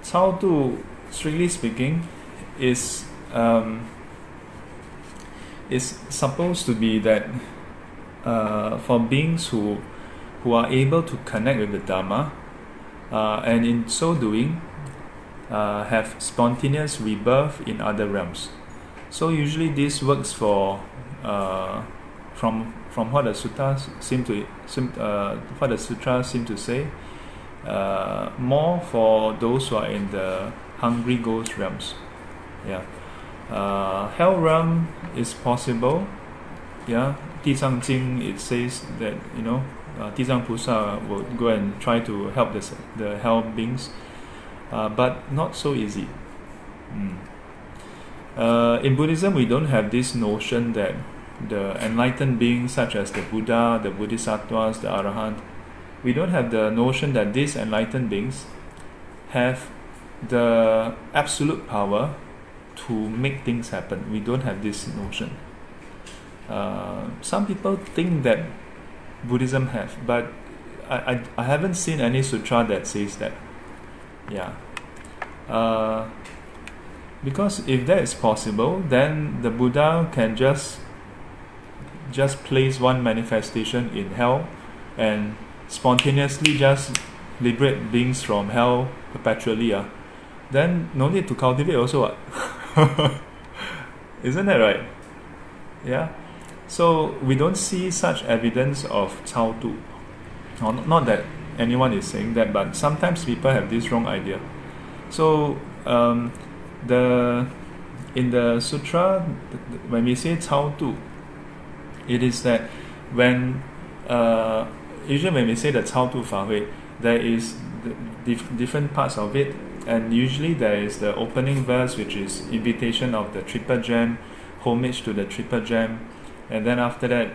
Cao Tu, strictly speaking, is supposed to be that for beings who are able to connect with the Dharma, and in so doing have spontaneous rebirth in other realms. So usually this works for from what the sutras seem to say, more for those who are in the hungry ghost realms. Yeah, hell realm is possible. Yeah, 地藏经 it says that地藏菩萨 will go and try to help the hell beings, but not so easy. In Buddhism, we don't have this notion that the enlightened beings such as the Buddha, the Bodhisattvas, the Arahant, we don't have the notion that these enlightened beings have the absolute power to make things happen. We don't have this notion. Some people think that Buddhism have, but I haven't seen any sutra that says that. Yeah. Because if that is possible, then the Buddha can just place one manifestation in hell and spontaneously just liberate beings from hell perpetually. Then no need to cultivate also. Isn't that right? Yeah. So we don't see such evidence of Cao Tu. Not that anyone is saying that, but sometimes people have this wrong idea. So in the sutra, when we say Cao Tu, it is that when usually when we say the Cao Tu Fa Hui, there is different parts of it, and usually there is the opening verse, which is invitation of the triple gem, homage to the triple gem, and then after that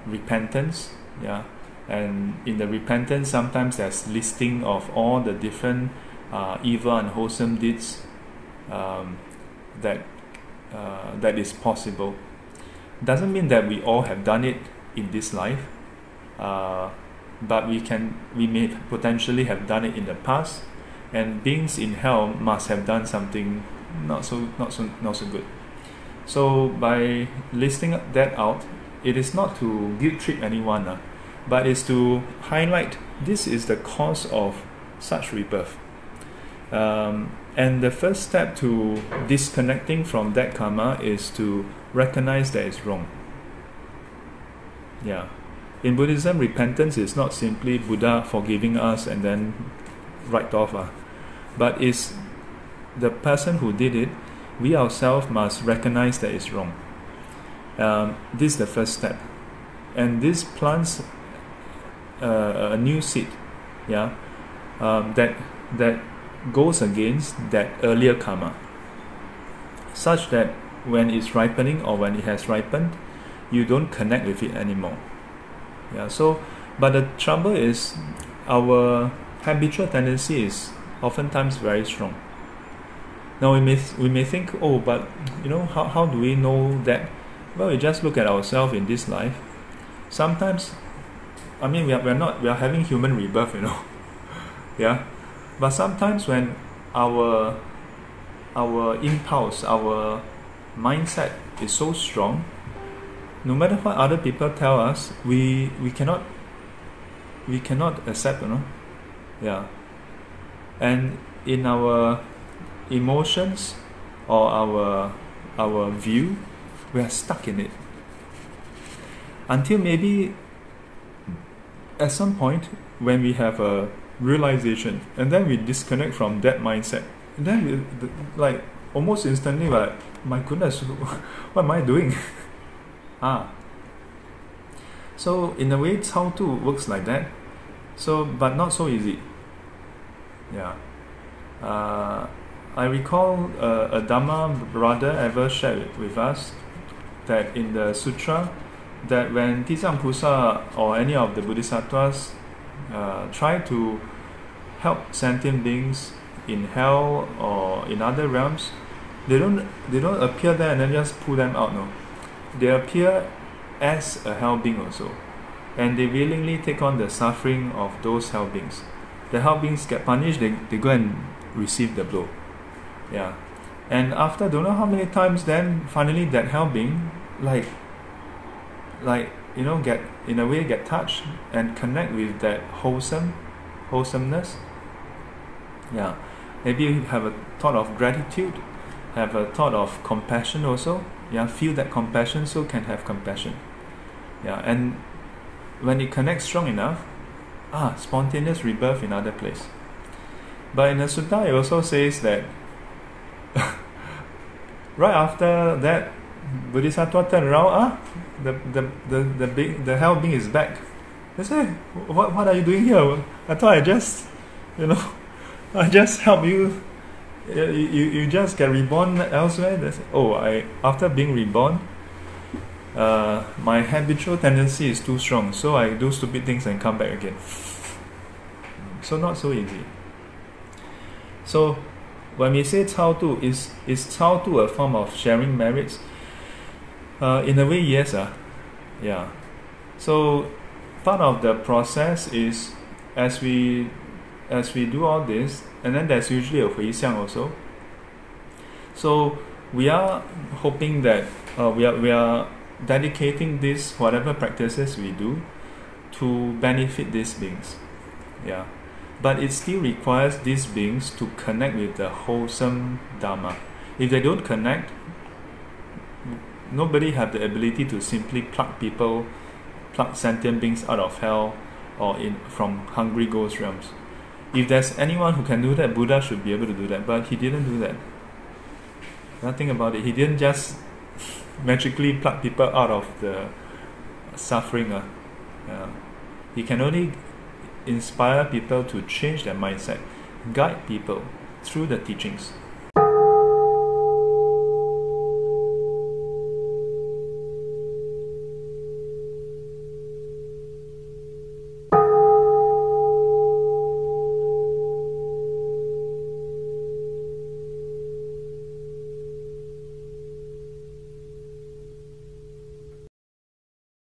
repentance. Yeah, and in the repentance sometimes there's listing of all the different evil and wholesome deeds that is possible. Doesn't mean that we all have done it in this life, but we may potentially have done it in the past, and beings in hell must have done something not so good. So by listing that out, it is not to guilt trip anyone, but it's to highlight this is the cause of such rebirth. And the first step to disconnecting from that karma is to recognize that it's wrong. Yeah. In Buddhism, repentance is not simply Buddha forgiving us and then write off, but it's the person who did it. We ourselves must recognize that it's wrong. This is the first step, and this plants a new seed. Yeah, that goes against that earlier karma, such that when it's ripening or when it has ripened, you don't connect with it anymore. Yeah. So, but the trouble is, our habitual tendency is oftentimes very strong. Now we may think, oh, but how do we know that? Well, we just look at ourselves in this life. Sometimes, I mean, we are having human rebirth, yeah. But sometimes when our impulse, our mindset is so strong, no matter what other people tell us, we cannot accept, yeah. And in our emotions or our view, we are stuck in it until maybe at some point when we have a realization, and then we disconnect from that mindset, and then we, like almost instantly, we're like, my goodness, what am I doing? So in a way, Cao Tu works like that. So, but not so easy. Yeah. I recall a Dhamma brother ever shared with us that in the sutra, that when Tizang Pusa or any of the Bodhisattvas try to help sentient beings in hell or in other realms, they don't appear there and then just pull them out. No, they appear as a hell being also, and they willingly take on the suffering of those hell beings. The hell beings get punished, they go and receive the blow. Yeah. And after don't know how many times, then finally that hell being like get in a way get touched and connect with that wholesomeness. Yeah. Maybe you have a thought of gratitude, have a thought of compassion also. Yeah, feel that compassion, so can have compassion. Yeah, and when it connects strong enough, spontaneous rebirth in other place. But in the sutta, it also says that right after that, Bodhisattva turned around. The hell being is back. They say, what are you doing here? I thought I just, I just help you. You just get reborn elsewhere. They say, after being reborn, my habitual tendency is too strong, so I do stupid things and come back again. So not so easy. So when we say cao tu, is cao tu a form of sharing merits? In a way, yes. Yeah. So part of the process is as we do all this, and then there's usually a hui xiang also. So we are hoping that we are dedicating this whatever practices we do to benefit these beings. Yeah. But it still requires these beings to connect with the wholesome Dharma. If they don't connect, nobody have the ability to simply pluck sentient beings out of hell or from hungry ghost realms. If there's anyone who can do that, Buddha should be able to do that, but he didn't do that. Nothing about it. He didn't just magically pluck people out of the suffering. He can only inspire people to change their mindset, guide people through the teachings.